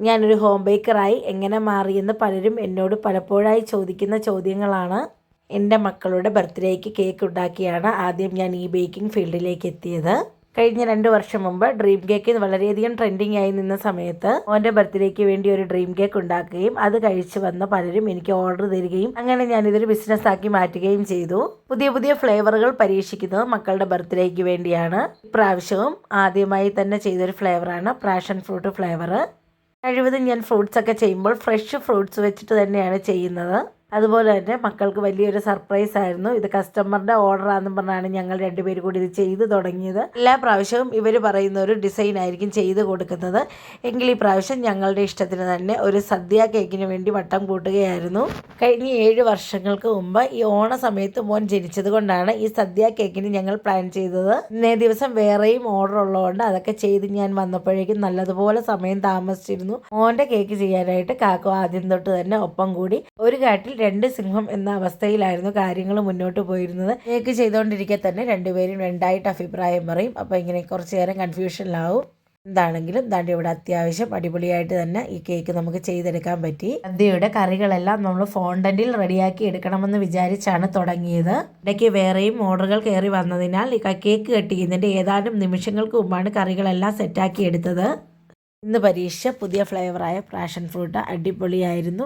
ഞാനൊരു ഹോം ബേക്കറായി എങ്ങനെ മാറിയെന്ന് പലരും എന്നോട് പലപ്പോഴായി ചോദിക്കുന്ന ചോദ്യങ്ങളാണ്. എൻ്റെ മക്കളുടെ ബർത്ത്ഡേക്ക് കേക്ക് ഉണ്ടാക്കിയാണ് ആദ്യം ഞാൻ ഈ ബേക്കിംഗ് ഫീൽഡിലേക്ക് എത്തിയത്. കഴിഞ്ഞ 2 വർഷം മുമ്പ് ഡ്രീം കേക്ക് വളരെയധികം ട്രെൻഡിങ് ആയി നിന്ന സമയത്ത് ഓൻ്റെ ബർത്ത്ഡേക്ക് വേണ്ടി ഒരു ഡ്രീം കേക്ക് ഉണ്ടാക്കുകയും അത് കഴിച്ചു വന്ന പലരും എനിക്ക് ഓർഡർ തരികയും അങ്ങനെ ഞാനിതൊരു ബിസിനസ്സാക്കി മാറ്റുകയും ചെയ്തു. പുതിയ പുതിയ ഫ്ലേവറുകൾ പരീക്ഷിക്കുന്നത് മക്കളുടെ ബർത്ത്ഡേക്ക് വേണ്ടിയാണ്. ഇപ്രാവശ്യവും ആദ്യമായി തന്നെ ചെയ്തൊരു ഫ്ലേവറാണ് പാഷൻ ഫ്രൂട്ട് ഫ്ലേവർ. കഴിവതും ഞാൻ ഫ്രൂട്ട്സൊക്കെ ചെയ്യുമ്പോൾ ഫ്രഷ് ഫ്രൂട്ട്സ് വെച്ചിട്ട് തന്നെയാണ് ചെയ്യുന്നത്. അതുപോലെ തന്നെ മക്കൾക്ക് വലിയൊരു സർപ്രൈസ് ആയിരുന്നു. ഇത് കസ്റ്റമറുടെ ഓർഡറാണെന്ന് പറഞ്ഞാണ് ഞങ്ങൾ രണ്ടുപേരും കൂടി ഇത് ചെയ്ത് തുടങ്ങിയത്. എല്ലാ പ്രാവശ്യവും ഇവർ പറയുന്ന ഒരു ഡിസൈൻ ആയിരിക്കും ചെയ്ത് കൊടുക്കുന്നത്. എങ്കിൽ ഈ പ്രാവശ്യം ഞങ്ങളുടെ ഇഷ്ടത്തിന് തന്നെ ഒരു സദ്യ കേക്കിന് വേണ്ടി വട്ടം കൂട്ടുകയായിരുന്നു. കഴിഞ്ഞ 7 വർഷങ്ങൾക്ക് മുമ്പ് ഈ ഓണ സമയത്ത് മോൻ ജനിച്ചത് കൊണ്ടാണ് ഈ സദ്യ കേക്കിന് ഞങ്ങൾ പ്ലാൻ ചെയ്തത്. ഇന്നേ ദിവസം വേറെയും ഓർഡർ ഉള്ളതുകൊണ്ട് അതൊക്കെ ചെയ്ത് ഞാൻ വന്നപ്പോഴേക്കും നല്ലതുപോലെ സമയം താമസിച്ചിരുന്നു. മോൻ്റെ കേക്ക് ചെയ്യാനായിട്ട് കാക്കു ആദ്യം തൊട്ട് തന്നെ ഒപ്പം കൂടി. ഒരു കാട്ടിൽ 2 സിംഹം എന്ന അവസ്ഥയിലായിരുന്നു കാര്യങ്ങൾ മുന്നോട്ട് പോയിരുന്നത്. കേക്ക് ചെയ്തുകൊണ്ടിരിക്കെ തന്നെ രണ്ടുപേരും രണ്ടായിട്ട് അഭിപ്രായം പറയും. അപ്പോൾ ഇങ്ങനെ കുറച്ച് നേരം കൺഫ്യൂഷനിലാവും. എന്താണെങ്കിലും ദാണ്ട് ഇവിടെ അത്യാവശ്യം അടിപൊളിയായിട്ട് തന്നെ ഈ കേക്ക് നമുക്ക് ചെയ്തെടുക്കാൻ പറ്റി. സദ്യയുടെ കറികളെല്ലാം നമ്മൾ ഫോണ്ടന്റിൽ റെഡിയാക്കി എടുക്കണമെന്ന് വിചാരിച്ചാണ് തുടങ്ങിയത്. ഇടയ്ക്ക് വേറെയും ഓർഡറുകൾ കയറി വന്നതിനാൽ കേക്ക് കട്ട് ചെയ്യുന്നതിൻ്റെ ഏതാനും നിമിഷങ്ങൾക്ക് മുമ്പാണ് കറികളെല്ലാം സെറ്റാക്കി എടുത്തത്. ഇന്ന് പരീക്ഷിച്ച പുതിയ ഫ്ലേവറായ പാഷൻ ഫ്രൂട്ട് അടിപൊളിയായിരുന്നു.